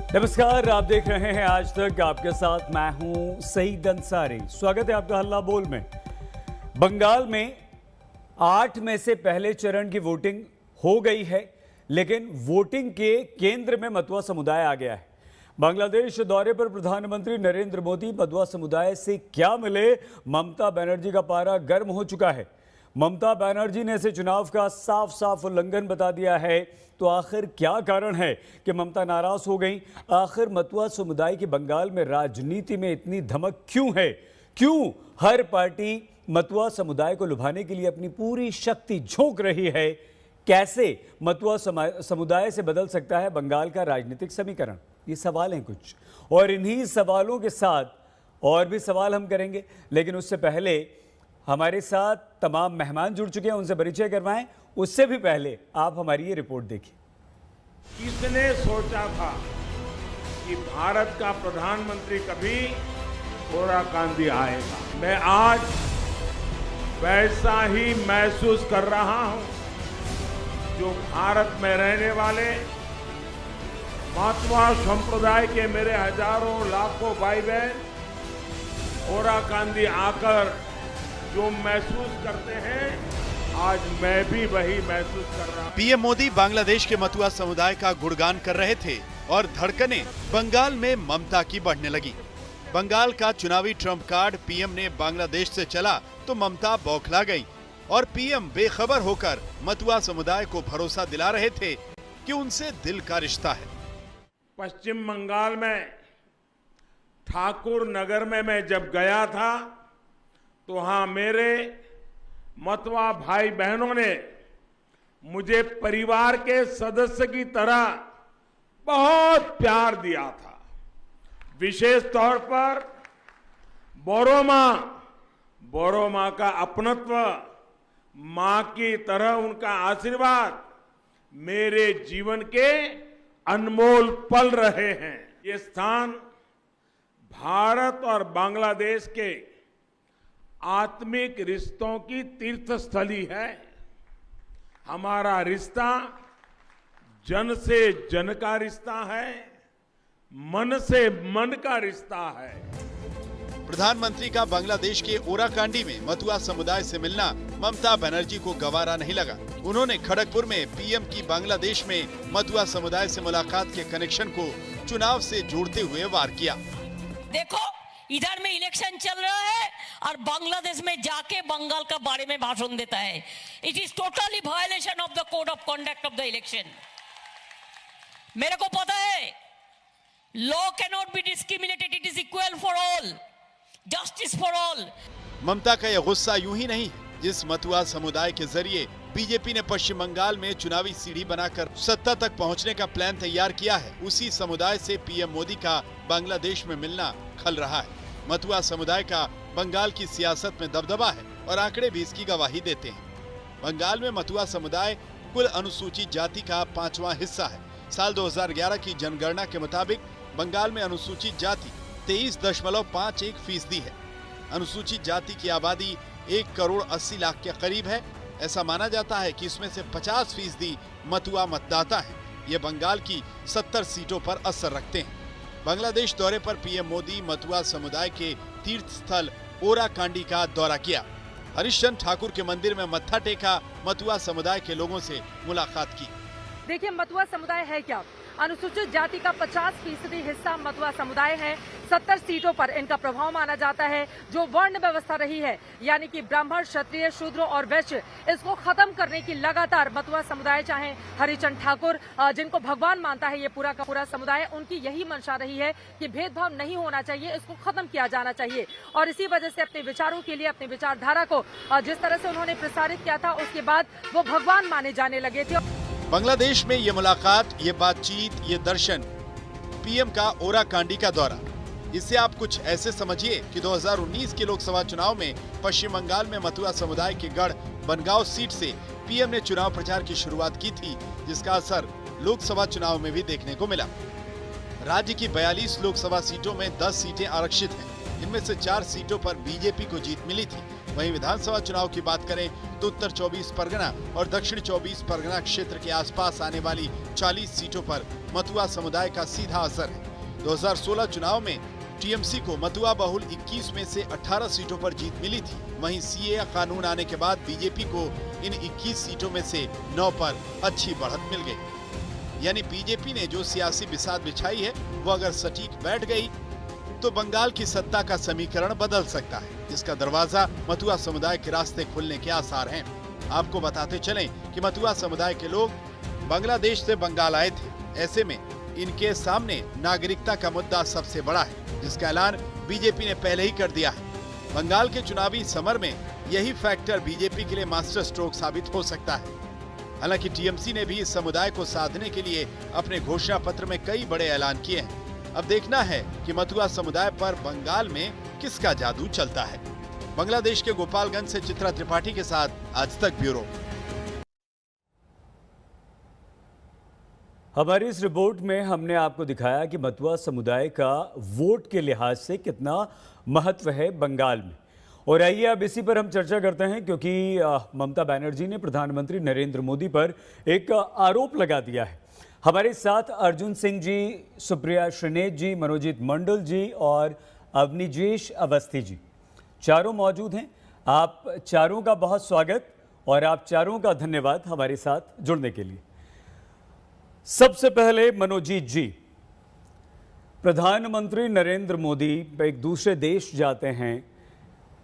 नमस्कार, आप देख रहे हैं आज तक। आपके साथ मैं हूं सईद अंसारी। स्वागत है आपका हल्ला बोल में। बंगाल में 8 में से पहले चरण की वोटिंग हो गई है, लेकिन वोटिंग के केंद्र में मतुआ समुदाय आ गया है। बांग्लादेश दौरे पर प्रधानमंत्री नरेंद्र मोदी मतुआ समुदाय से क्या मिले? ममता बनर्जी का पारा गर्म हो चुका है। ममता बनर्जी ने इसे चुनाव का साफ साफ उल्लंघन बता दिया है। तो आखिर क्या कारण है कि ममता नाराज हो गई? आखिर मतुआ समुदाय की बंगाल में राजनीति में इतनी धमक क्यों है? क्यों हर पार्टी मतुआ समुदाय को लुभाने के लिए अपनी पूरी शक्ति झोंक रही है? कैसे मतुआ समुदाय से बदल सकता है बंगाल का राजनीतिक समीकरण? ये सवाल हैं कुछ, और इन्हीं सवालों के साथ और भी सवाल हम करेंगे। लेकिन उससे पहले हमारे साथ तमाम मेहमान जुड़ चुके हैं, उनसे परिचय करवाएं। उससे भी पहले आप हमारी ये रिपोर्ट देखिए। किसने सोचा था कि भारत का प्रधानमंत्री कभी ओराकांदी आएगा? मैं आज वैसा ही महसूस कर रहा हूं जो भारत में रहने वाले मतुआ संप्रदाय के मेरे हजारों लाखों भाई बहन ओराकांदी आकर जो महसूस करते हैं, आज मैं भी वही महसूस कर रहा हूं। पीएम मोदी बांग्लादेश के मतुआ समुदाय का गुणगान कर रहे थे और धड़कनें बंगाल में ममता की बढ़ने लगी। बंगाल का चुनावी ट्रम्प कार्ड पीएम ने बांग्लादेश से चला तो ममता बौखला गई और पीएम बेखबर होकर मतुआ समुदाय को भरोसा दिला रहे थे कि उनसे दिल का रिश्ता है। पश्चिम बंगाल में ठाकुर नगर में मैं जब गया था तो वहां मेरे मतुआ भाई बहनों ने मुझे परिवार के सदस्य की तरह बहुत प्यार दिया था। विशेष तौर पर बोरो मां का अपनत्व, मां की तरह उनका आशीर्वाद मेरे जीवन के अनमोल पल रहे हैं। ये स्थान भारत और बांग्लादेश के आत्मिक रिश्तों की तीर्थस्थली है। हमारा रिश्ता जन से जन का रिश्ता है, मन से मन का रिश्ता है। प्रधानमंत्री का बांग्लादेश के ओराकांडी में मतुआ समुदाय से मिलना ममता बनर्जी को गवारा नहीं लगा। उन्होंने खड़गपुर में पीएम की बांग्लादेश में मतुआ समुदाय से मुलाकात के कनेक्शन को चुनाव से जोड़ते हुए वार किया। देखो, इधर में इलेक्शन चल रहा है और बांग्लादेश में जाके बंगाल का बारे में भाषण देता है। It is totally violation of the code of conduct of the election. मेरे को पता है, law can not be discriminated, it is equal for all, justice for all. Mamata का यह गुस्सा यूं ही नहीं है। जिस मतुआ समुदाय के जरिए बीजेपी ने पश्चिम बंगाल में चुनावी सीढ़ी बनाकर सत्ता तक पहुंचने का प्लान तैयार किया है, उसी समुदाय से पीएम मोदी का बांग्लादेश में मिलना खल रहा है। मतुआ समुदाय का बंगाल की सियासत में दबदबा है और आंकड़े भी इसकी गवाही देते हैं। बंगाल में मतुआ समुदाय कुल अनुसूचित जाति का 5वां हिस्सा है। साल 2011 की जनगणना के मुताबिक बंगाल में अनुसूचित जाति 23.51% है। अनुसूचित जाति की आबादी 1 करोड़ 80 लाख के करीब है। ऐसा माना जाता है कि इसमें से 50% मतुआ मतदाता हैं। ये बंगाल की 70 सीटों पर असर रखते हैं। बांग्लादेश दौरे पर पीएम मोदी मतुआ समुदाय के तीर्थ स्थल ओराकांडी का दौरा किया। हरिश्चंद्र ठाकुर के मंदिर में मत्था टेका, मतुआ समुदाय के लोगों से मुलाकात की। देखिए, मतुआ समुदाय है क्या? अनुसूचित जाति का 50% हिस्सा मतुआ समुदाय है। 70 सीटों पर इनका प्रभाव माना जाता है। जो वर्ण व्यवस्था रही है, यानी कि ब्राह्मण, क्षत्रिय, शूद्र और वैश्य, इसको खत्म करने की लगातार मतुआ समुदाय, चाहे हरिचंद ठाकुर जिनको भगवान मानता है ये पूरा का पूरा समुदाय, उनकी यही मंशा रही है कि भेदभाव नहीं होना चाहिए, इसको खत्म किया जाना चाहिए। और इसी वजह से अपने विचारों के लिए, अपनी विचारधारा को जिस तरह से उन्होंने प्रसारित किया था, उसके बाद वो भगवान माने जाने लगे थे। बांग्लादेश में ये मुलाकात, ये बातचीत, ये दर्शन, पीएम का ओराकांडी का दौरा, इससे आप कुछ ऐसे समझिए कि 2019 के लोकसभा चुनाव में पश्चिम बंगाल में मतुआ समुदाय के गढ़ बनगांव सीट से पीएम ने चुनाव प्रचार की शुरुआत की थी, जिसका असर लोकसभा चुनाव में भी देखने को मिला। राज्य की 42 लोकसभा सीटों में 10 सीटें आरक्षित हैं। इनमें से 4 सीटों पर बीजेपी को जीत मिली थी। वहीं विधानसभा चुनाव की बात करें तो उत्तर 24 परगना और दक्षिण 24 परगना क्षेत्र के आसपास आने वाली 40 सीटों पर मतुआ समुदाय का सीधा असर है। 2016 चुनाव में टीएमसी को मतुआ बहुल 21 में से 18 सीटों पर जीत मिली थी। वहीं सीएए कानून आने के बाद बीजेपी को इन 21 सीटों में से 9 पर अच्छी बढ़त मिल गई। यानी बीजेपी ने जो सियासी बिसात बिछाई है वो अगर सटीक बैठ गई तो बंगाल की सत्ता का समीकरण बदल सकता है, जिसका दरवाजा मतुआ समुदाय के रास्ते खुलने के आसार हैं। आपको बताते चलें कि मतुआ समुदाय के लोग बांग्लादेश से बंगाल आए थे। ऐसे में इनके सामने नागरिकता का मुद्दा सबसे बड़ा है, जिसका ऐलान बीजेपी ने पहले ही कर दिया है। बंगाल के चुनावी समर में यही फैक्टर बीजेपी के लिए मास्टर स्ट्रोक साबित हो सकता है। हालांकि टीएमसी ने भी इस समुदाय को साधने के लिए अपने घोषणा पत्र में कई बड़े ऐलान किए हैं। अब देखना है कि मतुआ समुदाय पर बंगाल में किसका जादू चलता है। बांग्लादेश के गोपालगंज से चित्रा त्रिपाठी के साथ आज तक ब्यूरो। हमारी इस रिपोर्ट में हमने आपको दिखाया कि मतुआ समुदाय का वोट के लिहाज से कितना महत्व है बंगाल में। और आइए अब इसी पर हम चर्चा करते हैं, क्योंकि ममता बनर्जी ने प्रधानमंत्री नरेंद्र मोदी पर एक आरोप लगा दिया है। हमारे साथ अर्जुन सिंह जी, सुप्रिया श्रीनेत जी, मनोजीत मंडल जी और अवनीजेश अवस्थी जी चारों मौजूद हैं। आप चारों का बहुत स्वागत और आप चारों का धन्यवाद हमारे साथ जुड़ने के लिए। सबसे पहले मनोजीत जी, प्रधानमंत्री नरेंद्र मोदी एक दूसरे देश जाते हैं,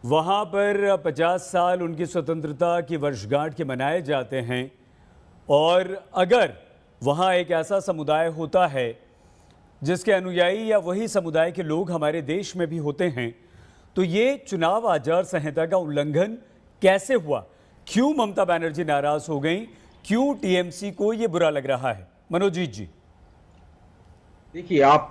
वहाँ पर 50 साल उनकी स्वतंत्रता की वर्षगांठ के मनाए जाते हैं, और अगर वहाँ एक ऐसा समुदाय होता है जिसके अनुयायी या वही समुदाय के लोग हमारे देश में भी होते हैं, तो ये चुनाव आचार संहिता का उल्लंघन कैसे हुआ? क्यों ममता बनर्जी नाराज हो गई? क्यों टीएमसी को ये बुरा लग रहा है? मनोजीत जी। देखिए, आप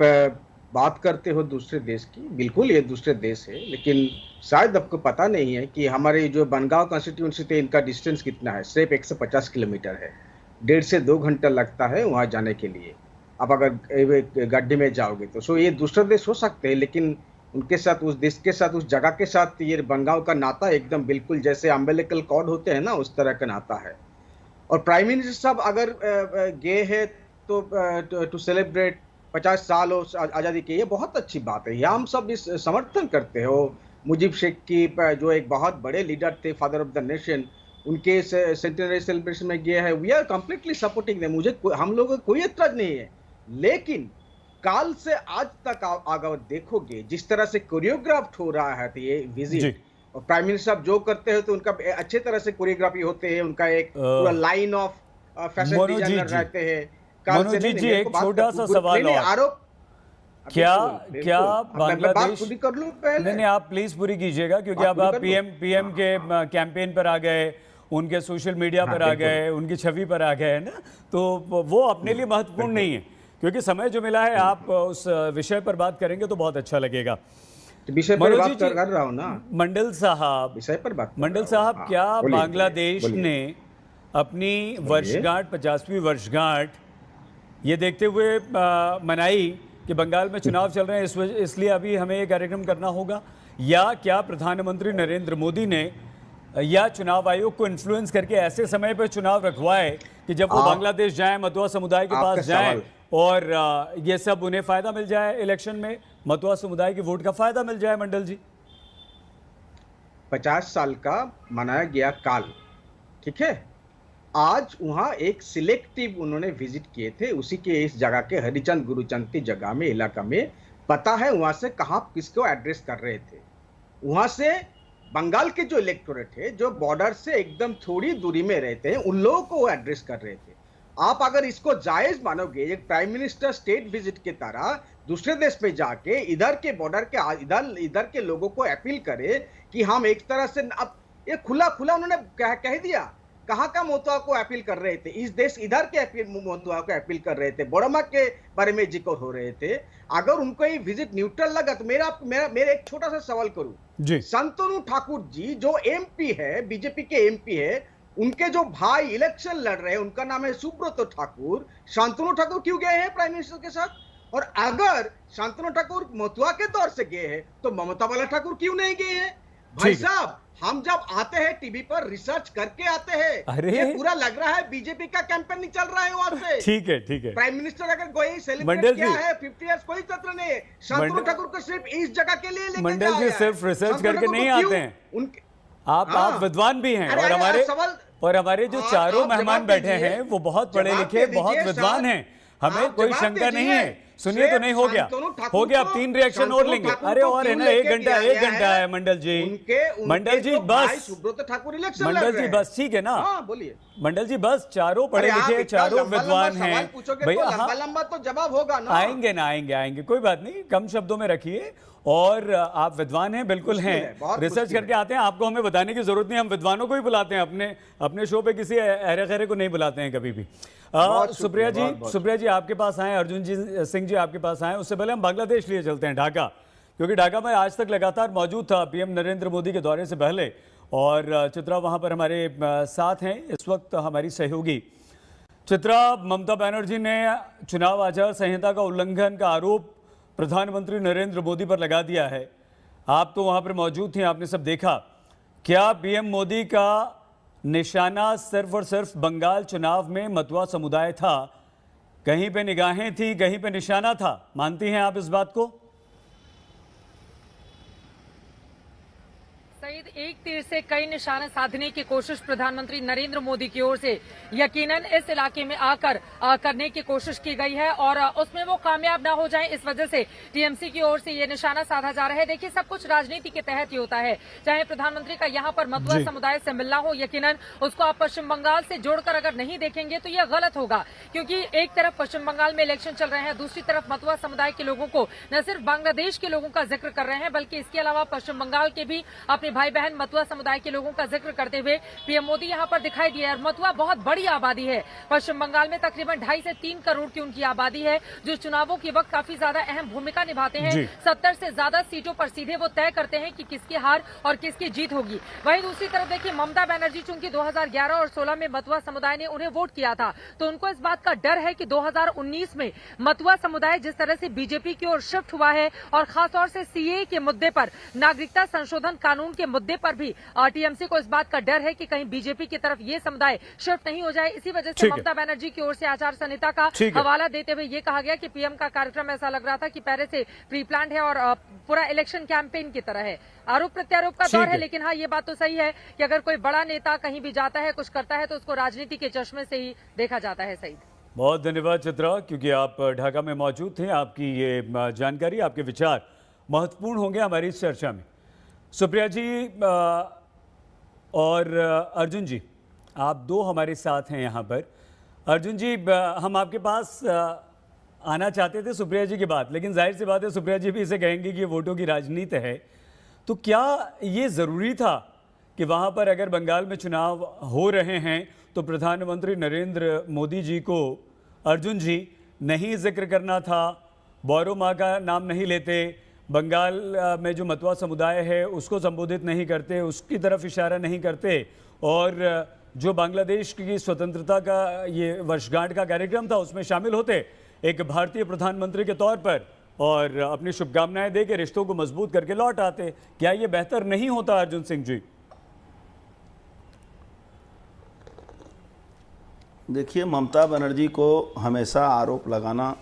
बात करते हो दूसरे देश की, बिल्कुल ये दूसरे देश है, लेकिन शायद आपको पता नहीं है कि हमारे जो बनगांव कॉन्स्टिट्यूंसी थे, इनका डिस्टेंस कितना है। सिर्फ 150 किलोमीटर है। 1.5 से 2 घंटा लगता है वहाँ जाने के लिए। आप अगर गड्ढे में जाओगे तो सो ये दूसरे देश हो सकते हैं, लेकिन उनके साथ, उस देश के साथ, उस जगह के साथ ये बनगांव का नाता एकदम बिल्कुल जैसे अम्बिलिकल कॉर्ड होते हैं ना, उस तरह का नाता है। और प्राइम मिनिस्टर साहब अगर गए हैं तो टू सेलिब्रेट 50 साल आज़ादी के, ये बहुत अच्छी बात है। यह हम सब इस समर्थन करते हो। मुजीब शेख की जो एक बहुत बड़े लीडर थे, फादर ऑफ द नेशन, उनके सेंटेनरी सेलिब्रेशन में गए हैं। We are completely supporting them. हम लोगों को कोई एतराज नहीं है, लेकिन काल से आज तक अगर देखोगे जिस तरह से कोरियोग्राफ हो रहा है ये विजिट, और प्राइम मिनिस्टर साहब जो करते हैं तो उनका अच्छे तरह से कोरियोग्राफी होते हैं, उनका एक पूरा लाइन ऑफ फैशन डिजाइनर रहते हैं। मनोजीत जी, एक छोटा सा सवाल और, आरोप क्या बांग्लादेश, पूरी कर लूं पहले? नहीं, आप प्लीज पूरी कीजिएगा, क्योंकि अब आप पीएम के कैंपेन पर आ गए, उनके सोशल मीडिया पर आ गए, उनकी छवि पर आ गए ना, तो वो अपने लिए महत्वपूर्ण नहीं है। क्योंकि समय जो मिला है, आप उस विषय पर बात करेंगे तो बहुत अच्छा लगेगा। विषय पर बात कर रहा हूं ना। मंडल साहब, विषय पर बात, मंडल साहब, क्या बांग्लादेश ने अपनी वर्षगांठ, 50वीं वर्षगांठ ये देखते हुए मनाई कि बंगाल में चुनाव चल रहे हैं, इसलिए अभी हमें ये कार्यक्रम करना होगा? या क्या प्रधानमंत्री नरेंद्र मोदी ने या चुनाव आयोग को इन्फ्लुएंस करके ऐसे समय पर चुनाव रखवाए कि जब वो बांग्लादेश जाएं, मतुआ समुदाय के पास जाएं और ये सब उन्हें फायदा मिल जाए, इलेक्शन में मतुआ समुदाय के वोट का फायदा मिल जाए? मंडल जी, 50 साल का मनाया गया काल, ठीक है, आज वहाँ एक सिलेक्टिव उन्होंने विजिट किए थे, उसी के इस जगह के हरिचंद गुरुचंद की जगह में, इलाका में, पता है वहाँ से कहाँ किसको एड्रेस कर रहे थे। वहाँ से बंगाल के जो इलेक्टोरेट है, जो बॉर्डर से एकदम थोड़ी दूरी में रहते हैं, उन लोगों को वो एड्रेस कर रहे थे। आप अगर इसको जायज मानोगे, एक प्राइम मिनिस्टर स्टेट विजिट के तरह दूसरे देश में जाके इधर के बॉर्डर के इधर के लोगों को अपील करे कि हम एक तरह से, अब ये खुला उन्होंने कह दिया, कहाँ का मतुआ को अपील कर रहे थे, इस देश इधर के मतुआ को अपील कर रहे थे, बोडोमा के बारे में जिक्र हो रहे थे। अगर उनको ये विजिट न्यूट्रल लगा तो मेरा एक छोटा सा सवाल करूं जी, शांतनु ठाकुर जी जो एमपी है, बीजेपी के एमपी है, उनके जो भाई इलेक्शन लड़ रहे हैं, उनका नाम है सुब्रत ठाकुर, शांतनु ठाकुर क्यों गए हैं प्राइम मिनिस्टर के साथ? और अगर शांतनु ठाकुर मतुआ के दौर से गए हैं तो ममता बाला ठाकुर क्यों नहीं गए हैं? भाई साहब, हम जब आते हैं टीवी पर रिसर्च करके आते हैं। अरे! ये पूरा लग रहा है बीजेपी का कैंपेन नहीं चल रहा है वहां से। ठीक है, ठीक है। प्राइम मिनिस्टर अगर कोई मंडल सेलिब्रेट किया जी। है 50 इयर्स, कोई तंत्र नहीं है। शांतनु मंडल- ठाकुर को सिर्फ इस जगह के लिए लेके मंडल जी जाया है। सिर्फ रिसर्च शांतनु करके ठाकुर नहीं को क्यों? आते हैं। उनके आप हाँ। विद्वान भी हैं अरे, और अरे, हमारे सवाल- और हमारे जो हाँ, चारों आप मेहमान जवाब बैठे दीजिए। हैं वो बहुत पढ़े जवाब लिखे, दे बहुत दीजिए, विद्वान हैं। हमें आप कोई जवाब शंका नहीं दीजिए। है। सुनिए तो नहीं, हो गया, शांतनु ठाकुर हो गया। को- आप 3 रिएक्शन और शांतनु लेंगे। ठाकुर अरे को और है क्यों ना, 1 लेके घंटा, दिया 1 गया घंटा है मंडल जी। मंडल जी जो बस, भाई सुब्रत ठाकुर इलेक्शन मंडल लड़ जी रहे हैं। बस, ठीक है ना। हाँ, बोलिए। मंडल जी बस, चारों पढ़े अरे आप लिखे, इतना चारों लंबा विद्वान लंबा हैं सवाल पूछोगे भैया। तो लंबा लंबा तो जवाब होगा ना। आएंगे ना, आएंगे, कोई बात नहीं, कम शब्दों में रखिए। और आप विद्वान हैं, बिल्कुल मुश्किल है, हैं, बहुत रिसर्च मुश्किल करके आते हैं। आपको हमें बताने की जरूरत नहीं, हम विद्वानों को ही बुलाते हैं अपने शो पे, किसी अरे खैरे को नहीं बुलाते हैं कभी भी। बहुत सुप्रिया जी, शुक्रिया, बहुत सुप्रिया जी आपके पास आए, अर्जुन जी सिंह जी आपके पास आए। उससे पहले हम बांग्लादेश लिए चलते हैं, ढाका, क्योंकि ढाका में आज तक लगातार मौजूद था पीएम नरेंद्र मोदी के दौरे से पहले। और चित्रा वहां पर हमारे साथ हैं इस वक्त, हमारी सहयोगी चित्रा। ममता बनर्जी ने चुनाव आचार संहिता का उल्लंघन का आरोप प्रधानमंत्री नरेंद्र मोदी पर लगा दिया है। आप तो वहां पर मौजूद थे, आपने सब देखा। क्या पीएम मोदी का निशाना सिर्फ और सिर्फ बंगाल चुनाव में मतुआ समुदाय था? कहीं पे निगाहें थी, कहीं पे निशाना था? मानती हैं आप इस बात को? सईद, एक तीर से कई निशाने साधने की कोशिश प्रधानमंत्री नरेंद्र मोदी की ओर से यकीनन इस इलाके में आकर करने की कोशिश की गई है और उसमें वो कामयाब ना हो जाए, इस वजह से टीएमसी की ओर से ये निशाना साधा जा रहा है। देखिए, सब कुछ राजनीति के तहत ही होता है। चाहे प्रधानमंत्री का यहाँ पर मतुआ समुदाय से मिलना हो, यकीनन उसको आप पश्चिम बंगाल से जोड़कर अगर नहीं देखेंगे तो यह गलत होगा, क्योंकि एक तरफ पश्चिम बंगाल में इलेक्शन चल रहे हैं, दूसरी तरफ मतुआ समुदाय के लोगों को न सिर्फ बांग्लादेश के लोगों का जिक्र कर रहे हैं, बल्कि इसके अलावा पश्चिम बंगाल के भी अपने भाई बहन मतुआ समुदाय के लोगों का जिक्र करते हुए पीएम मोदी यहाँ पर दिखाई दिए। और मतुआ बहुत बड़ी आबादी है पश्चिम बंगाल में, तकरीबन 2.5 से 3 करोड़ की उनकी आबादी है, जो चुनावों के वक्त काफी ज्यादा अहम भूमिका निभाते हैं। 70 से ज्यादा सीटों पर सीधे वो तय करते हैं कि किसकी हार और किसकी जीत होगी। वहीं दूसरी तरफ देखिए, ममता बनर्जी चूंकि 2011 और 16 में मतुआ समुदाय ने उन्हें वोट किया था, तो उनको इस बात का डर है कि 2019 में मतुआ समुदाय जिस तरह से बीजेपी की ओर शिफ्ट हुआ है और खासतौर से सीएए के मुद्दे पर, नागरिकता संशोधन कानून के मुद्दे पर भी टीएमसी को इस बात का डर है कि कहीं बीजेपी की तरफ ये समुदाय शिफ्ट नहीं हो जाए। इसी वजह से ममता बनर्जी की ओर से आचार संहिता का हवाला देते हुए ये कहा गया कि पीएम का कार्यक्रम ऐसा लग रहा था कि पहले से प्री प्लान्ड है और पूरा इलेक्शन कैंपेन की तरह है। आरोप प्रत्यारोप का दौर है, लेकिन हाँ, ये बात तो सही है कि अगर कोई बड़ा नेता कहीं भी जाता है, कुछ करता है, तो उसको राजनीति के चश्मे से ही देखा जाता है। सही, बहुत धन्यवाद चित्रा, क्योंकि आप ढाका में मौजूद थे। आपकी ये जानकारी, आपके विचार महत्वपूर्ण होंगे हमारी इस चर्चा में। सुप्रिया जी और अर्जुन जी, आप दो हमारे साथ हैं यहाँ पर। अर्जुन जी, हम आपके पास आना चाहते थे सुप्रिया जी की बात, लेकिन जाहिर सी बात है सुप्रिया जी भी इसे कहेंगे कि ये वोटों की राजनीति है। तो क्या ये ज़रूरी था कि वहाँ पर अगर बंगाल में चुनाव हो रहे हैं तो प्रधानमंत्री नरेंद्र मोदी जी को, अर्जुन जी, नहीं जिक्र करना था? बोरो माँ का नाम नहीं लेते, बंगाल में जो मतुआ समुदाय है उसको संबोधित नहीं करते, उसकी तरफ इशारा नहीं करते, और जो बांग्लादेश की स्वतंत्रता का ये वर्षगांठ का कार्यक्रम था उसमें शामिल होते एक भारतीय प्रधानमंत्री के तौर पर और अपनी शुभकामनाएं दे के रिश्तों को मजबूत करके लौट आते। क्या ये बेहतर नहीं होता अर्जुन सिंह जी? देखिए, ममता बनर्जी को हमेशा आरोप लगाना,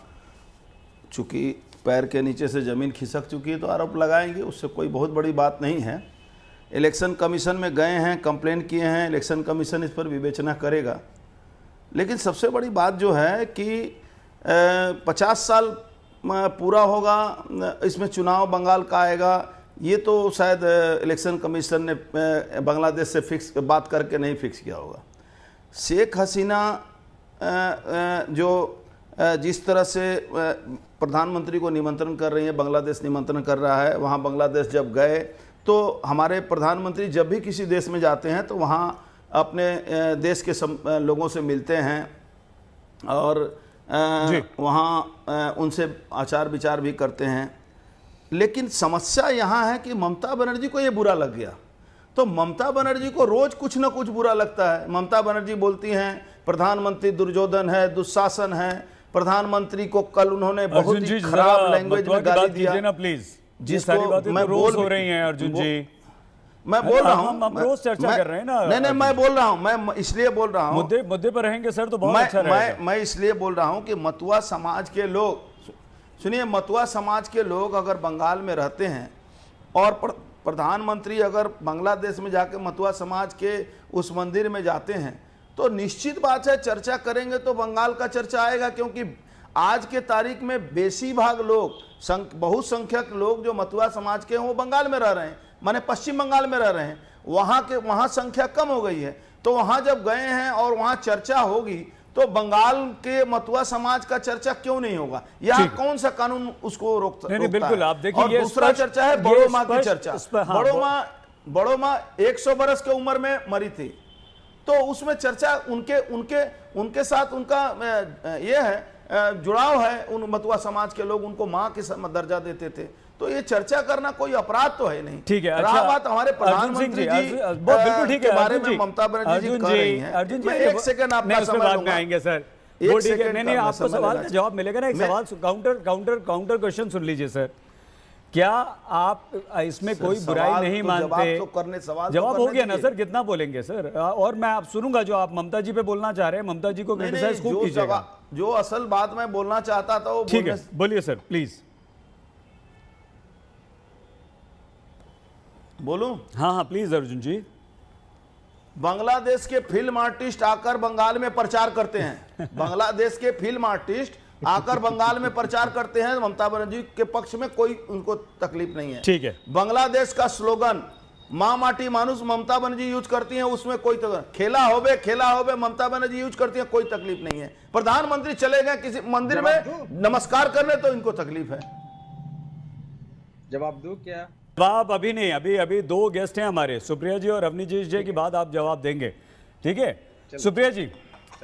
चूँकि पैर के नीचे से ज़मीन खिसक चुकी है तो आरोप लगाएंगे, उससे कोई बहुत बड़ी बात नहीं है। इलेक्शन कमीशन में गए हैं, कंप्लेंट किए हैं, इलेक्शन कमीशन इस पर विवेचना करेगा। लेकिन सबसे बड़ी बात जो है कि 50 साल पूरा होगा, इसमें चुनाव बंगाल का आएगा, ये तो शायद इलेक्शन कमीशन ने बांग्लादेश से फिक्स बात करके नहीं फिक्स किया होगा। शेख हसीना जो जिस तरह से प्रधानमंत्री को निमंत्रण कर रही है, बांग्लादेश निमंत्रण कर रहा है, वहाँ बांग्लादेश जब गए तो हमारे प्रधानमंत्री जब भी किसी देश में जाते हैं तो वहाँ अपने देश के लोगों से मिलते हैं और वहाँ उनसे आचार विचार भी करते हैं। लेकिन समस्या यहाँ है कि ममता बनर्जी को ये बुरा लग गया, तो ममता बनर्जी को रोज कुछ ना कुछ बुरा लगता है। ममता बनर्जी बोलती हैं प्रधानमंत्री दुर्योधन है, दुशासन है। प्रधानमंत्री को कल उन्होंने बहुत ही खराब लैंग्वेज में गाली दिया ना, प्लीज। जिसको मैं रोज हो रही हैं अर्जुन जी। मैं बोल रहा हूं, हम रोज चर्चा कर रहे हैं ना। नहीं, मैं बोल रहा हूं, मैं इसलिए बोल रहा हूं, मुद्दे पर रहेंगे सर तो बहुत अच्छा रहेगा। मैं इसलिए बोल रहा हूं कि मतुआ समाज के लोग, सुनिए, मतुआ समाज के लोग अगर बंगाल में रहते हैं और प्रधानमंत्री अगर बांग्लादेश में जाके मतुआ समाज के उस मंदिर में जाते हैं तो निश्चित बात है चर्चा करेंगे तो बंगाल का चर्चा आएगा, क्योंकि आज के तारीख में बेसी भाग लोग, बहुसंख्यक लोग जो मतुआ समाज के हैं वो बंगाल में रह रहे हैं, माने पश्चिम बंगाल में रह रहे हैं। वहां संख्या कम हो गई है, तो वहां जब गए हैं और वहां चर्चा होगी तो बंगाल के मतुआ समाज का चर्चा क्यों नहीं होगा? यहाँ कौन सा कानून उसको रोकता है? बिल्कुल, आप देखिए, और दूसरा चर्चा है बड़ो माँ की चर्चा। बड़ो माँ 100 बरस के उम्र में मरी थी, तो उसमें चर्चा उनके साथ उनका ये है, जुड़ाव है, उन मतुआ समाज के लोग उनको माँ के दर्जा देते थे, तो ये चर्चा करना कोई अपराध तो है नहीं। ठीक है, रहा बात हमारे प्रधानमंत्री जी बिल्कुल ठीक है, बारे में ममता बनर्जी जी कह रही हैं। अर्जुन जी, एक सेकंड आपका समय बाद में आएंगे सर, वो ठीक है। नहीं, आपको सवाल का जवाब मिलेगा ना। एक सवाल काउंटर क्वेश्चन सुन लीजिए सर। क्या आप इसमें कोई बुराई नहीं मानते? जवाब हो गया ना सर, कितना बोलेंगे सर? और मैं आप सुनूंगा जो आप ममता जी पे बोलना चाह रहे हैं, ममता जी को क्रिटिसाइज खूब कीजिएगा। जो असल बात मैं बोलना चाहता था वो ठीक है, बोलिए सर प्लीज। बोलूं? हाँ प्लीज अर्जुन जी। बांग्लादेश के फिल्म आर्टिस्ट आकर बंगाल में प्रचार करते हैं, बांग्लादेश के फिल्म आर्टिस्ट आकर बंगाल में प्रचार करते हैं, ममता बनर्जी के पक्ष में कोई उनको तकलीफ नहीं है। ठीक है। बांग्लादेश का स्लोगन माँ माटी मानुस ममता बनर्जी यूज करती हैं, उसमें कोई खेला होबे ममता बनर्जी यूज करती हैं, कोई तकलीफ नहीं है। प्रधानमंत्री चले गए किसी मंदिर में नमस्कार करने तो इनको तकलीफ है। जवाब दूं क्या? जवाब अभी नहीं, अभी दो गेस्ट हैं हमारे, सुप्रिया जी और अवनीश जी के बाद आप जवाब देंगे, ठीक है? सुप्रिया जी,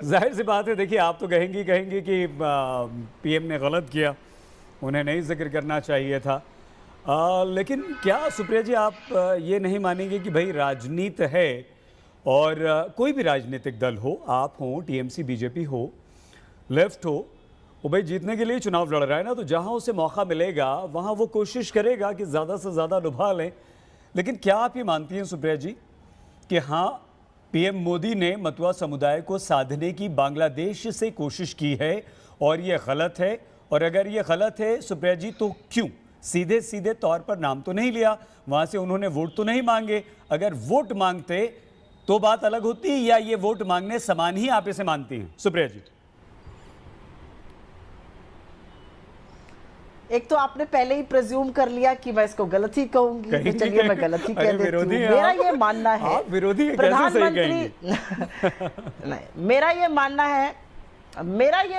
जाहिर सी बात है, देखिए आप तो कहेंगी कि पीएम ने गलत किया, उन्हें नहीं जिक्र करना चाहिए था, लेकिन क्या सुप्रिया जी आप ये नहीं मानेंगे कि भाई राजनीति है और कोई भी राजनीतिक दल हो, आप हो, टीएमसी बीजेपी हो, लेफ्ट हो, वो भाई जीतने के लिए चुनाव लड़ रहा है ना, तो जहां उसे मौका मिलेगा वहां वो कोशिश करेगा कि ज़्यादा से ज़्यादा लुभा लें। लेकिन क्या आप ये मानती हैं सुप्रिया जी कि हाँ, पीएम मोदी ने मतुआ समुदाय को साधने की बांग्लादेश से कोशिश की है और ये गलत है? और अगर ये गलत है सुप्रिया जी तो क्यों? सीधे तौर पर नाम तो नहीं लिया, वहां से उन्होंने वोट तो नहीं मांगे। अगर वोट मांगते तो बात अलग होती, या ये वोट मांगने समान ही आप इसे मानती हैं सुप्रिया जी? एक तो आपने पहले ही प्रेज्यूम कर लिया कि मैं इसको गलत ही कहूंगी, तो चलिए मैं गलत ही कह देती हूँ। मेरा ये मानना है, विरोधी प्रधानमंत्री नहीं, मेरा ये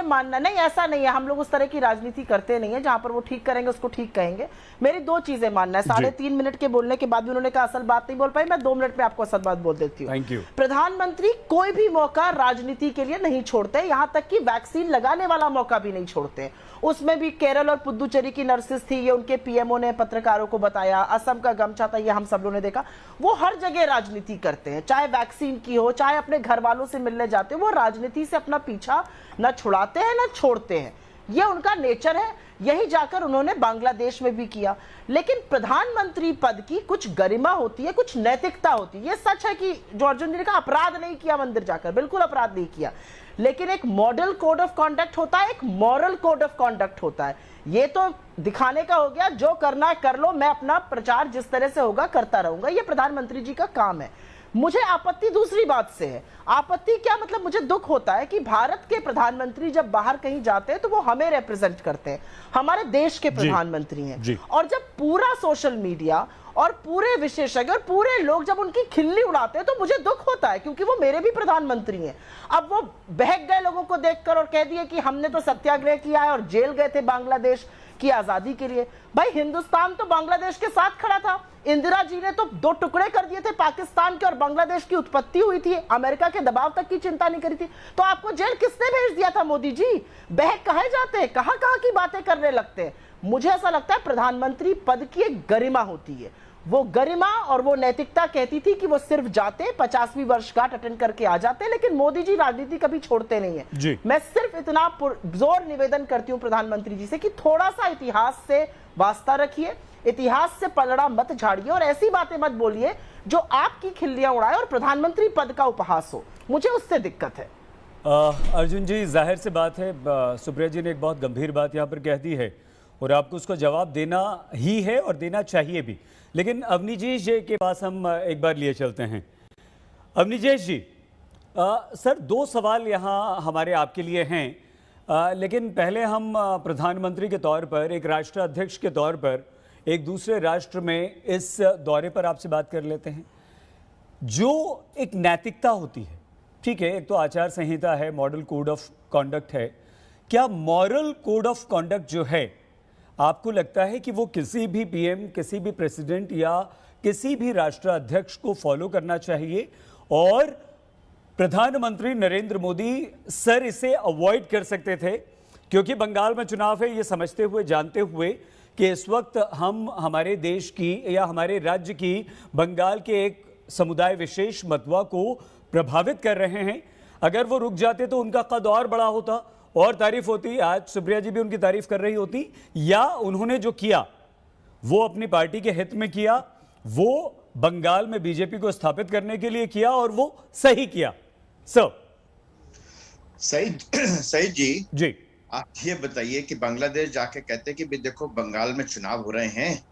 मानना नहीं, ऐसा नहीं है, हम लोग उस तरह की राजनीति करते नहीं है, जहां पर वो ठीक करेंगे उसको ठीक कहेंगे। मेरी दो चीजें मानना है। 3.5 मिनट के बोलने के बाद भी उन्होंने कहा असल बात नहीं बोल पाई, मैं 2 मिनट में आपको असल बात बोल देती हूँ। Thank you. प्रधानमंत्री कोई भी मौका राजनीति के लिए नहीं छोड़ते, यहां तक कि वैक्सीन लगाने वाला मौका भी नहीं छोड़ते। उसमें भी केरल और पुदुचेरी की नर्सेस थी, ये उनके पीएमओ ने पत्रकारों को बताया, असम का गमछा था, ये हम सब लोगों ने देखा। वो हर जगह राजनीति करते हैं, चाहे वैक्सीन की हो, चाहे अपने घर वालों से मिलने जाते हैं, वो राजनीति से अपना पीछा न छुड़ाते हैं न छोड़ते हैं, ये उनका नेचर है। यही जाकर उन्होंने बांग्लादेश में भी किया। लेकिन प्रधानमंत्री पद की कुछ गरिमा होती है, कुछ नैतिकता होती है। ये सच है कि जो अर्जुन जी ने कहा अपराध नहीं किया मंदिर जाकर, बिल्कुल अपराध नहीं किया, लेकिन एक मॉडल कोड ऑफ कॉन्डक्ट होता है, एक मॉरल कोड ऑफ कॉन्डक्ट होता है। ये तो दिखाने का हो गया, जो करना है कर लो, मैं अपना प्रचार जिस तरह से होगा करता रहूंगा, ये प्रधानमंत्री जी का काम है। मुझे आपत्ति दूसरी बात से है। आपत्ति क्या मतलब, मुझे दुख होता है कि भारत के प्रधानमंत्री जब बाहर कहीं जाते हैं तो वो हमें रिप्रेजेंट करते हैं, हमारे देश के प्रधानमंत्री हैं, और जब पूरा सोशल मीडिया और पूरे विशेषज्ञ और पूरे लोग जब उनकी खिल्ली उड़ाते हैं तो मुझे दुख होता है, क्योंकि वो मेरे भी प्रधानमंत्री हैं। अब वो बहक गए लोगों को देखकर और कह दिए कि हमने तो सत्याग्रह किया है और जेल गए थे बांग्लादेश की आजादी के लिए। भाई हिंदुस्तान तो बांग्लादेश के साथ खड़ा था, इंदिरा जी ने तो 2 टुकड़े कर दिए थे पाकिस्तान के, और बांग्लादेश की उत्पत्ति हुई थी, अमेरिका के दबाव तक की चिंता नहीं करी थी। तो आपको जेल किसने भेज दिया था? मोदी जी। बहक कहे जाते हैं, कहां की बातें करने लगते हैं। मुझे ऐसा लगता है प्रधानमंत्री पद की एक गरिमा होती है, वो गरिमा और वो नैतिकता कहती थी कि वो सिर्फ जाते 50वीं वर्षगांठ अटेंड करके आ जाते, लेकिन मोदी जी राजनीति कभी छोड़ते नहीं है। मैं सिर्फ इतना जोर निवेदन करती हूं प्रधानमंत्री जी से कि थोड़ा सा इतिहास से वास्ता रखिए, इतिहास से पलड़ा मत झाड़िए और ऐसी बातें मत बोलिए जो आपकी खिल्लियां उड़ाए और प्रधानमंत्री पद का उपहास हो। मुझे उससे दिक्कत है। अर्जुन जी, जाहिर सी बात है, सुप्रिया जी ने एक बहुत गंभीर बात यहाँ पर कह दी है और आपको उसका जवाब देना ही है और देना चाहिए भी। लेकिन अवनीजेश जी के पास हम एक बार लिए चलते हैं। अवनीजेश जी, सर 2 सवाल यहाँ हमारे आपके लिए हैं, लेकिन पहले हम प्रधानमंत्री के तौर पर, एक राष्ट्राध्यक्ष के तौर पर एक दूसरे राष्ट्र में इस दौरे पर आपसे बात कर लेते हैं। जो एक नैतिकता होती है, ठीक है, एक तो आचार संहिता है, मॉडल कोड ऑफ कॉन्डक्ट है, क्या मॉरल कोड ऑफ कॉन्डक्ट जो है आपको लगता है कि वो किसी भी पीएम, किसी भी प्रेसिडेंट या किसी भी राष्ट्राध्यक्ष को फॉलो करना चाहिए और प्रधानमंत्री नरेंद्र मोदी सर इसे अवॉइड कर सकते थे? क्योंकि बंगाल में चुनाव है, ये समझते हुए, जानते हुए कि इस वक्त हम हमारे देश की या हमारे राज्य की बंगाल के एक समुदाय विशेष मतवा को प्रभावित कर रहे हैं, अगर वो रुक जाते तो उनका कद और बड़ा होता और तारीफ होती। आज सुप्रिया जी भी उनकी तारीफ कर रही होती, या उन्होंने जो किया वो अपनी पार्टी के हित में किया, वो बंगाल में बीजेपी को स्थापित करने के लिए किया और वो सही किया। सही जी, जी आप ये बताइए कि बांग्लादेश जाके कहते कि भी देखो बंगाल में चुनाव हो रहे हैं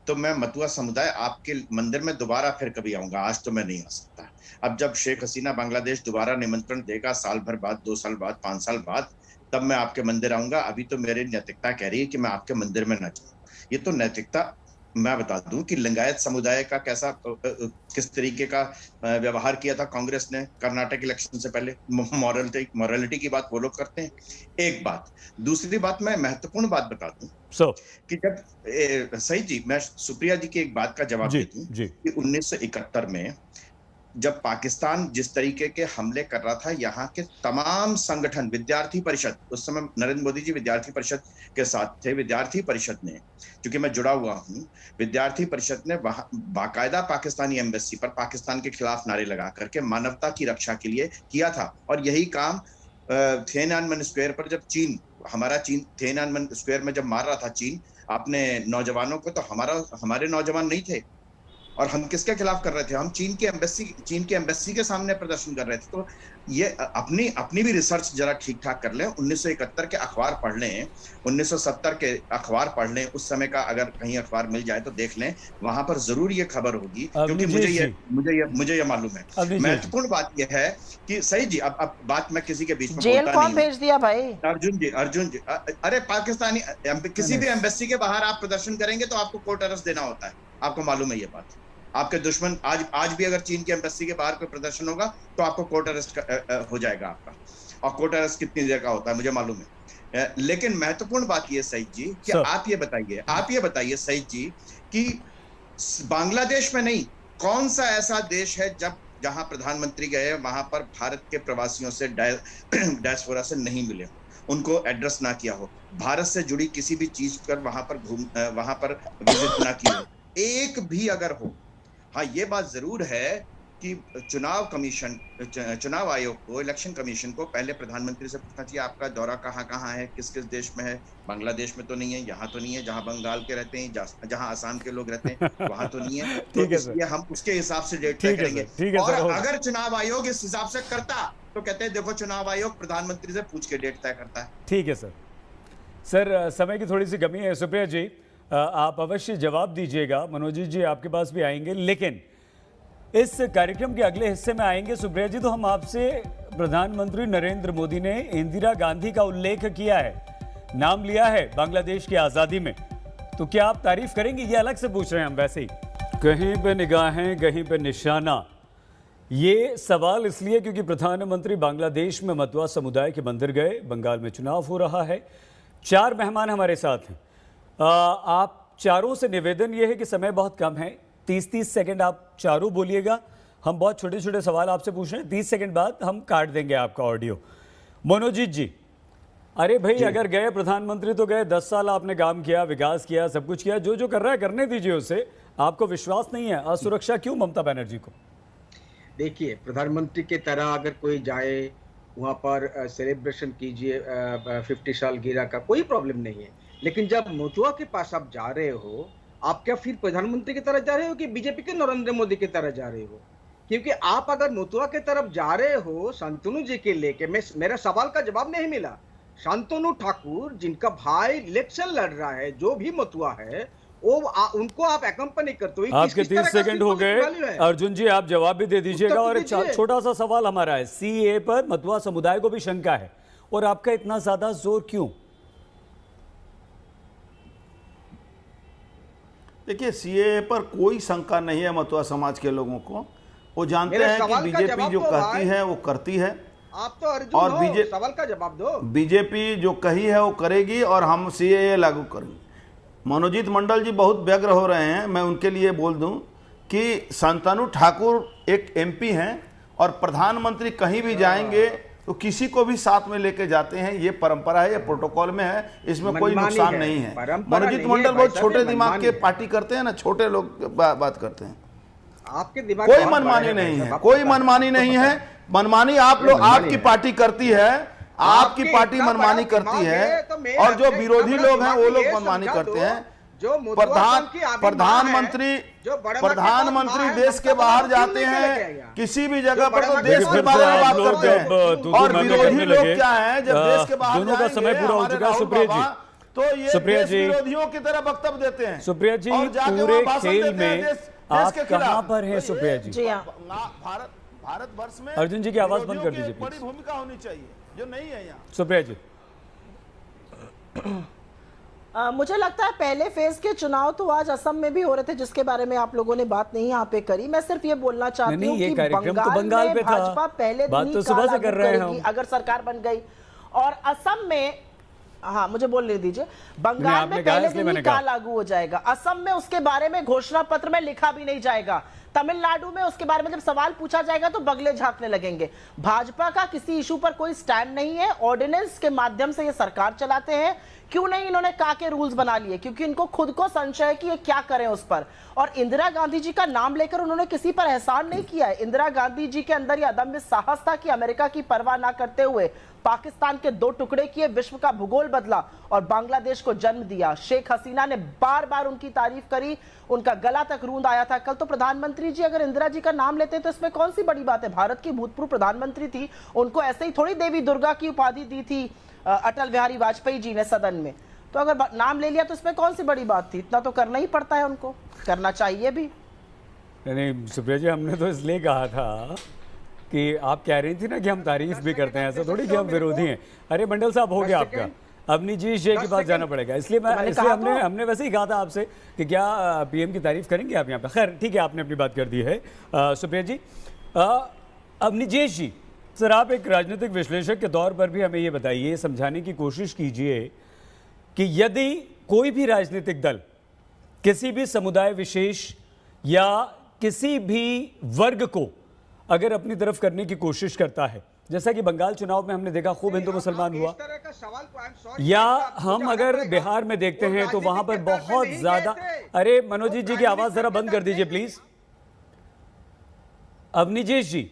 तो मैं मतुआ समुदाय आपके मंदिर में दोबारा फिर कभी आऊंगा, आज तो मैं नहीं आ सकता। अब जब शेख हसीना बांग्लादेश दोबारा निमंत्रण देगा साल भर बाद, 2 साल बाद, 5 साल बाद, तब मैं आपके मंदिर आऊंगा। अभी तो मेरी नैतिकता कह रही है कि मैं आपके मंदिर में न जाऊं। ये तो नैतिकता, मैं बता दूं कि लिंगायत समुदाय का किस तरीके का व्यवहार किया था कांग्रेस ने कर्नाटक इलेक्शन से पहले। मॉरलिटी की बात वो लोग करते हैं। एक बात, दूसरी बात, मैं महत्वपूर्ण बात बता दूं कि जब सही जी, मैं सुप्रिया जी की एक बात का जवाब दे दूं कि 1971 में जब पाकिस्तान जिस तरीके के हमले कर रहा था, यहाँ के तमाम संगठन, विद्यार्थी परिषद, उस समय नरेंद्र मोदी जी विद्यार्थी परिषद के साथ थे, विद्यार्थी परिषद ने, क्योंकि मैं जुड़ा हुआ हूँ, विद्यार्थी परिषद ने बाकायदा पाकिस्तानी एम्बेसी पर पाकिस्तान के खिलाफ नारे लगा करके मानवता की रक्षा के लिए किया था। और यही काम थिएनअनमेन स्क्वायर पर जब चीन थिएनअनमेन स्क्वायर में जब मार रहा था चीन अपने नौजवानों को, तो हमारे नौजवान नहीं थे और हम किसके खिलाफ कर रहे थे? हम चीन की एम्बेसी के सामने प्रदर्शन कर रहे थे। तो ये अपनी भी रिसर्च जरा ठीक ठाक कर लें। 1971 के अखबार पढ़ लें, 1970 के अखबार पढ़ लें, उस समय का अगर कहीं अखबार मिल जाए तो देख लें, वहां पर जरूर ये खबर होगी, क्योंकि मुझे ये मालूम है। महत्वपूर्ण बात यह है कि सही जी, अब बात मैं किसी के बीच में जेल कौन भेज दिया भाई? अर्जुन जी, अरे पाकिस्तानी किसी भी एम्बेसी के बाहर आप प्रदर्शन करेंगे तो आपको कोर्ट अरेस्ट देना होता है, आपको मालूम है ये बात। आपके दुश्मन आज भी अगर चीन की एम्बेसी के बाहर कोई प्रदर्शन होगा तो आपको कोर्ट अरेस्ट हो जाएगा आपका, और कोर्ट अरेस्ट कितनी देर का होता है मुझे मालूम है। लेकिन महत्वपूर्ण बात यह सईद जी कि आप ये बताइए सईद जी कि बांग्लादेश में नहीं, कौन सा ऐसा देश है जहां प्रधानमंत्री गए वहां पर भारत के प्रवासियों से डायस्पोरा से नहीं मिले, उनको एड्रेस ना किया हो, भारत से जुड़ी किसी भी चीज पर वहां पर विजिट ना की हो, एक भी अगर हो। हाँ, ये बात जरूर है कि चुनाव आयोग को, इलेक्शन कमीशन को पहले प्रधानमंत्री से पूछना चाहिए आपका दौरा कहाँ है, किस देश में है। बांग्लादेश में तो नहीं है, यहाँ तो नहीं है, जहाँ बंगाल के रहते हैं, जहाँ आसाम के लोग रहते हैं वहां तो नहीं है। तो इसलिए हम उसके हिसाब से डेट तय करेंगे। और अगर चुनाव आयोग इस हिसाब से करता तो कहते हैं देखो चुनाव आयोग प्रधानमंत्री से पूछ के डेट तय करता है। ठीक है सर, समय की थोड़ी सी कमी है। सुप्रिया जी, आप अवश्य जवाब दीजिएगा, मनोज जी आपके पास भी आएंगे, लेकिन इस कार्यक्रम के अगले हिस्से में आएंगे। सुप्रिया जी, तो हम आपसे, प्रधानमंत्री नरेंद्र मोदी ने इंदिरा गांधी का उल्लेख किया है, नाम लिया है बांग्लादेश की आज़ादी में, तो क्या आप तारीफ करेंगे? ये अलग से पूछ रहे हैं हम, वैसे ही कहीं पे निगाहें कहीं पे निशाना। ये सवाल इसलिए क्योंकि प्रधानमंत्री बांग्लादेश में मतुआ समुदाय के मंदिर गए, बंगाल में चुनाव हो रहा है। 4 मेहमान हमारे साथ हैं। आप चारों से निवेदन यह है कि समय बहुत कम है, 30-30 सेकंड आप चारों बोलिएगा। हम बहुत छोटे छोटे सवाल आपसे पूछ रहे हैं, 30 सेकंड बाद हम काट देंगे आपका ऑडियो। मनोजीत जी, अरे भाई अगर गए प्रधानमंत्री तो गए, 10 साल आपने काम किया, विकास किया, सब कुछ किया, जो कर रहा है करने दीजिए उसे। आपको विश्वास नहीं है? असुरक्षा क्यों ममता बनर्जी को? देखिए, प्रधानमंत्री के तरह अगर कोई जाए वहाँ पर सेलिब्रेशन कीजिए 50 साल गिरा का, कोई प्रॉब्लम नहीं है। लेकिन जब मथुआ के पास आप जा रहे हो, आप क्या फिर प्रधानमंत्री की तरह जा रहे हो कि बीजेपी के नरेंद्र मोदी की तरह जा रहे हो? क्योंकि आप अगर मथुआ की तरफ जा रहे हो शांतनु जी के लेके, मेरा सवाल का जवाब नहीं मिला। शांतनु ठाकुर जिनका भाई इलेक्शन लड़ रहा है, जो भी मथुआ है, वो उनको आप एक्कम्पनी करते हो। आपके 30 सेकंड हो गए अर्जुन जी, आप जवाब भी दे दीजिएगा। और एक छोटा सा सवाल हमारा है, सीए पर मथुआ समुदाय को भी शंका है, और आपका इतना ज्यादा जोर क्यों? देखिए, सीए पर कोई शंका नहीं है मथुआ समाज के लोगों को। वो जानते हैं कि बीजेपी जो कहती है वो करती है। आप तो अर्जुन और बीजेपी, सवाल का जवाब दो। बीजेपी जो कही है वो करेगी और हम सीए लागू करेंगे। मनोजीत मंडल जी बहुत व्यग्र हो रहे हैं। मैं उनके लिए बोल दूं कि शांतनु ठाकुर एक एमपी हैं और प्रधानमंत्री कहीं भी जाएंगे तो किसी को भी साथ में लेके जाते हैं। ये परंपरा है, ये प्रोटोकॉल में है, इसमें कोई नुकसान नहीं है। मनोजीत मंडल बहुत छोटे दिमाग के पार्टी करते हैं ना, छोटे लोग बात करते हैं। आपके दिमाग कोई मनमानी नहीं है, कोई मनमानी नहीं है। मनमानी आप लोग, आपकी पार्टी करती है, आपकी पार्टी मनमानी करती है, और जो विरोधी लोग हैं वो लोग मनमानी करते हैं। प्रधानमंत्री देश के बाहर जाते हैं किसी भी जगह पर तो देश के बारे में बात करते हैं, और विरोधी लोग क्या है, जब देश के बाहर दोनों का समय पूरा हो चुका है। सुप्रिया जी, तो ये देश विरोधियों की तरह वक्तव्य देते हैं। सुप्रिया जी, पूरे खेल में आप कहां पर हैं? सुप्रिया जी, भारतवर्ष में अर्जुन जी की आवाज बंद कर दीजिए, बड़ी भूमिका होनी चाहिए जो नहीं है यहाँ। सुप्रिया जी, मुझे लगता है पहले फेज के चुनाव तो आज असम में भी हो रहे थे, जिसके बारे में आप लोगों ने बात नहीं यहाँ पे करी। मैं सिर्फ ये बोलना चाहती हूँ कि बंगाल में भाजपा पहले दिन ही सुबह से कर रहे हैं अगर सरकार बन गई, और असम में, हाँ मुझे बोलने दीजिए, बंगाल में पहले दिन ही का लागू हो जाएगा। असम में उसके बारे में घोषणा पत्र में लिखा भी नहीं जाएगा। तमिलनाडु में उसके बारे में जब सवाल पूछा जाएगा तो बगले झांकने लगेंगे। भाजपा का किसी इशू पर कोई स्टैंड नहीं है। ऑर्डिनेंस के माध्यम से ये सरकार चलाते हैं। क्यों नहीं इन्होंने का के रूल्स बना लिए? क्योंकि इनको खुद को संशय है कि ये क्या करें उस पर। और इंदिरा गांधी जी का नाम लेकर उन्होंने किसी पर एहसान नहीं किया है। इंदिरा गांधी जी के अंदर यह अदम्य साहस था कि अमेरिका की परवाह ना करते हुए पाकिस्तान के 2 टुकड़े किए, विश्व का भूगोल बदला और बांग्लादेश को जन्म दिया। शेख हसीना ने बार बार उनकी तारीफ करी, उनका गला तक रूंध आया था। कल तो प्रधानमंत्री जी अगर इंदिरा जी का नाम लेते तो इसमें कौन सी बड़ी बात है? भारत की भूतपूर्व प्रधानमंत्री थी, उनको ऐसे ही थोड़ी देवी दुर्गा की उपाधि दी थी अटल बिहारी वाजपेयी जी ने सदन में। तो अगर नाम ले लिया तो इसमें कौन सी बड़ी बात थी? इतना तो करना ही पड़ता है, उनको करना चाहिए भी। नहीं सुप्रिया जी, हमने तो इसलिए कहा था कि आप कह रही थी ना कि हम तारीफ भी करते हैं, ऐसा थोड़ी कि हम विरोधी हैं। अरे मंडल साहब, हो गया आपका, अपनी जी जे के पास जाना पड़ेगा। इसलिए हमने वैसे ही कहा था आपसे कि क्या पीएम की तारीफ करेंगे आप यहाँ पे। खैर ठीक है, आपने अपनी बात कर दी है। सुप्रिया जी, अवनीजेश जी, सर आप एक राजनीतिक विश्लेषक के तौर पर भी हमें ये बताइए, समझाने की कोशिश कीजिए कि यदि कोई भी राजनीतिक दल किसी भी समुदाय विशेष या किसी भी वर्ग को अगर अपनी तरफ करने की कोशिश करता है, जैसा कि बंगाल चुनाव में हमने देखा खूब हिंदू मुसलमान हुआ, या हम अगर बिहार में देखते हैं तो वहां पर बहुत ज्यादा। अरे मनोजीत जी की आवाज जरा बंद कर दीजिए प्लीज। अवनीजेश जी,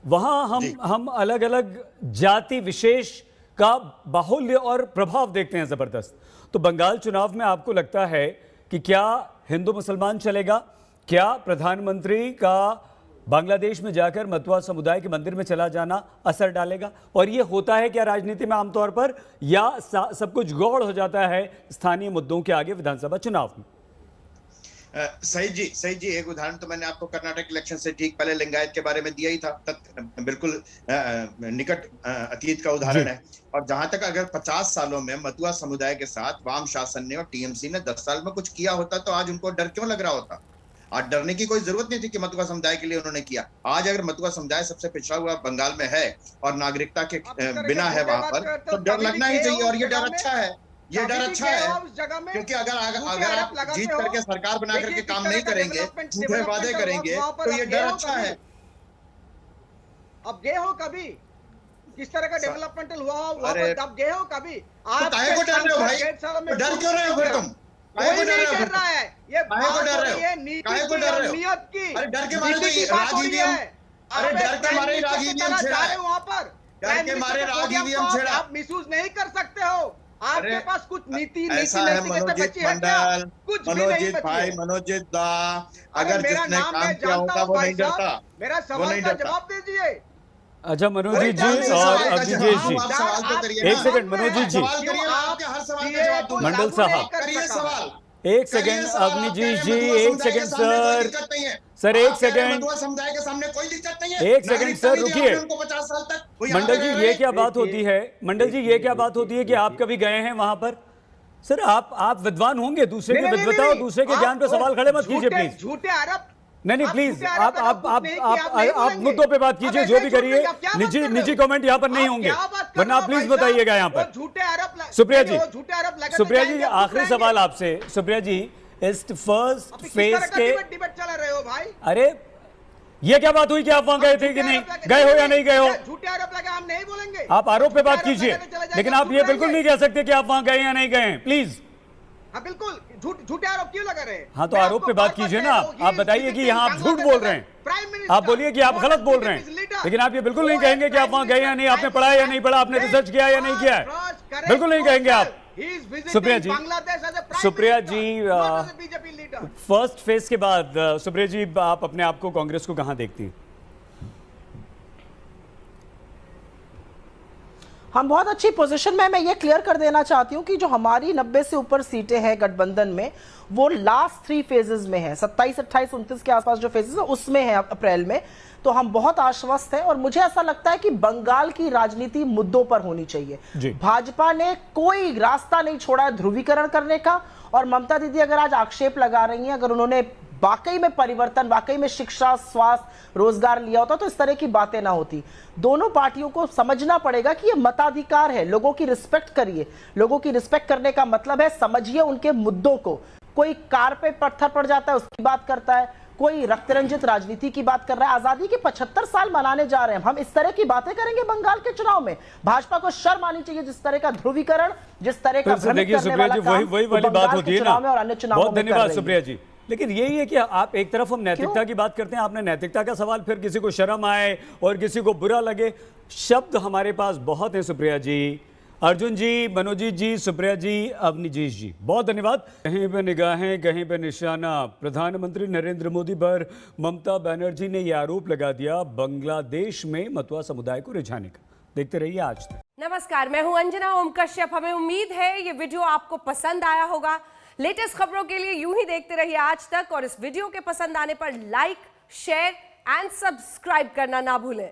वहां हम अलग अलग जाति विशेष का बाहुल्य और प्रभाव देखते हैं जबरदस्त। तो बंगाल चुनाव में आपको लगता है कि क्या हिंदू मुसलमान चलेगा? क्या प्रधानमंत्री का बांग्लादेश में जाकर मथुआ समुदाय के मंदिर में चला जाना असर डालेगा? और ये होता है क्या राजनीति में आमतौर पर, या सब कुछ गौड़ हो जाता है स्थानीय मुद्दों के आगे विधानसभा चुनाव में? सही जी, एक उदाहरण तो मैंने आपको कर्नाटक इलेक्शन से ठीक पहले लिंगायत के बारे में दिया ही था। बिल्कुल निकट अतीत का उदाहरण है। और जहां तक अगर 50 सालों में मथुआ समुदाय के साथ वाम शासन ने और टीएमसी ने 10 साल में कुछ किया होता तो आज उनको डर क्यों लग रहा होता? आज डरने की कोई जरूरत नहीं थी कि मथुआ समुदाय के लिए उन्होंने किया। आज अगर मथुआ समुदाय सबसे पिछड़ा हुआ बंगाल में है और नागरिकता के बिना है वहां पर, तो डर लगना ही चाहिए। और ये डर अच्छा है, ये डर अच्छा है, क्योंकि अगर आप जीत करके सरकार बना करके काम नहीं करेंगे, झूठे वादे करेंगे, तो ये डर अच्छा है। अब गए हो कभी किस तरह का डेवलपमेंटल हुआ? अब गए हो कभी? आप काहे को डर रहे हो भाई? डर क्यों रहे हो फिर तुम? काहे को कोई डर नहीं रहे हो? कर रहा है। ये काहे को बात डर हो रहे हो? रही है नीति काहे को की डर और रहे हो? नियत की। अरे डर के मारे नीति तो की बात हो रही राग है। अरे आप डर के प्राइम मारे मिनिस्टर राग से ईवीएम चला छेड़ा जा रहे है। हो वहाँ पर। डर प्राइम के मिनिस्टर मारे के राग पोडियम ईवीएम को छेड़ा। आप मिसयूज नहीं कर सकते हो। आपके अरे, पास कुछ नीति ऐसा है नैतिकता मनोजीत बची है क्या? मंडल, कुछ भी नहीं मनोजीत बची भाई, है। मनोजीत दा, अरे अगर मेरा जिसने नाम काम मैं किया जानता होगा हूँ वो भाई नहीं डरता, साहब। मेरा वो सवाल नहीं का डरता। जवाब दीजिए। अच्छा मनोजीत क्या जी नहीं और सवाल का अवनीश जवाब? जी, आप सवाल तो करिए एक ना। सेकंड मनोजीत जी, सवाल करिए, मैं आपके हर सवाल का जवाब दूंगा। मंडल साहब, करिए सवाल। एक करिए सेकंड सवाल। आप कह अवनीश रहे हैं जी, मधुआ एक समुदाय के सेकंड सामने कोई सर, दिक्कत नहीं है। सर एक आप कह रहे हैं सेकंड, मधुआ समुदाय के सामने कोई दिक्कत नहीं है। एक सेकंड नागरिकता सर नहीं दी रुकिए। आपने उनको 50 साल तक। वो यहाँ मंडल पे जी रह ये रहे क्या बात होती है? मंडल जी ये क्या बात होती है कि आप कभी गए हैं वहां पर? सर आप विद्वान होंगे, दूसरे की विद्वता और दूसरे के ज्ञान पे सवाल खड़े मत कीजिए प्लीज। झूठे आरोप नहीं प्लीज, आप मुद्दों पे बात कीजिए, जो भी करिए, निजी कमेंट यहाँ पर नहीं होंगे, वरना आप प्लीज बताइएगा यहाँ पर। झूठे आरोप सुप्रिया जी, झूठे आरोप लगाते सुप्रिया जी जाएंगे, आखिरी सवाल आपसे। सुप्रिया जी, इस फर्स्ट फेज के डिबेट चला रहे हो भाई। अरे ये क्या बात हुई कि आप वहां गए थे कि नहीं गए हो या नहीं गए हो? झूठे आरोप लगा हम नहीं बोलेंगे। आप आरोप पे बात कीजिए, लेकिन आप ये बिल्कुल नहीं कह सकते कि आप वहां गए या नहीं गए, प्लीज। हाँ बिल्कुल, झूठे आरोप क्यों लगा रहे हैं? हाँ तो आरोप पे बात कीजिए ना। आप बताइए कि यहाँ आप झूठ बोल रहे हैं, आप बोलिए कि आप गलत बोल रहे हैं, लेकिन आप ये बिल्कुल नहीं कहेंगे कि आप वहां गए या नहीं, आपने पढ़ा या नहीं पढ़ा, आपने रिसर्च किया या नहीं किया है, बिल्कुल नहीं कहेंगे आप। सुप्रिया जी, सुप्रिया जी, फर्स्ट फेज के बाद सुप्रिया जी आप अपने आप को कांग्रेस को कहां देखती हैं? हम बहुत अच्छी पोजीशन में। मैं ये क्लियर कर देना चाहती हूँ कि जो हमारी 90 से ऊपर सीटें हैं गठबंधन में, वो लास्ट 3 फेजेस में है। 27, 28, 29 के आसपास जो फेजेस है उसमें है अप्रैल में। तो हम बहुत आश्वस्त हैं और मुझे ऐसा लगता है कि बंगाल की राजनीति मुद्दों पर होनी चाहिए। भाजपा ने कोई रास्ता नहीं छोड़ा है ध्रुवीकरण करने का। और ममता दीदी अगर आज आक्षेप लगा रही हैं, अगर उन्होंने वाकई में परिवर्तन, वाकई में शिक्षा, स्वास्थ्य, रोजगार लिया होता तो इस तरह की बातें ना होती। दोनों पार्टियों को समझना पड़ेगा कि ये मताधिकार है, लोगों की रिस्पेक्ट करिए। लोगों की रिस्पेक्ट करने का मतलब है समझिए उनके मुद्दों को। कोई कार पे पत्थर पड़ जाता है उसकी बात करता है, कोई रक्तरंजित राजनीति की बात कर रहा है। आजादी के 75 साल मनाने जा रहे हैं हम, इस तरह की बातें करेंगे बंगाल के चुनाव में? भाजपा को शर्म आनी चाहिए। जिस तरह का ध्रुवीकरण, जिस तरह का भ्रमित करने वाला काम वही वाली बात होती है ना। और अन्य चुनावों में बहुत धन्यवाद सुप्रिया जी। लेकिन यही है कि आप एक तरफ हम नैतिकता की बात करते हैं, आपने नैतिकता का सवाल, फिर किसी को शर्म आए और किसी को बुरा लगे। शब्द हमारे पास बहुत है सुप्रिया जी, अर्जुन जी, मनोजीत जी, सुप्रिया जी, अवनीश जी, बहुत धन्यवाद। कहीं पे निगाहें कहीं पे निशाना, प्रधानमंत्री नरेंद्र मोदी पर ममता बनर्जी ने यह आरोप लगा दिया बांग्लादेश में मतुआ समुदाय को रिझाने का। देखते रहिए आज तक। नमस्कार, मैं हूं अंजना ओम कश्यप। हमें उम्मीद है ये वीडियो आपको पसंद आया होगा। लेटेस्ट खबरों के लिए यूं ही देखते रहिए आज तक और इस वीडियो के पसंद आने पर लाइक, शेयर एंड सब्सक्राइब करना ना भूलें।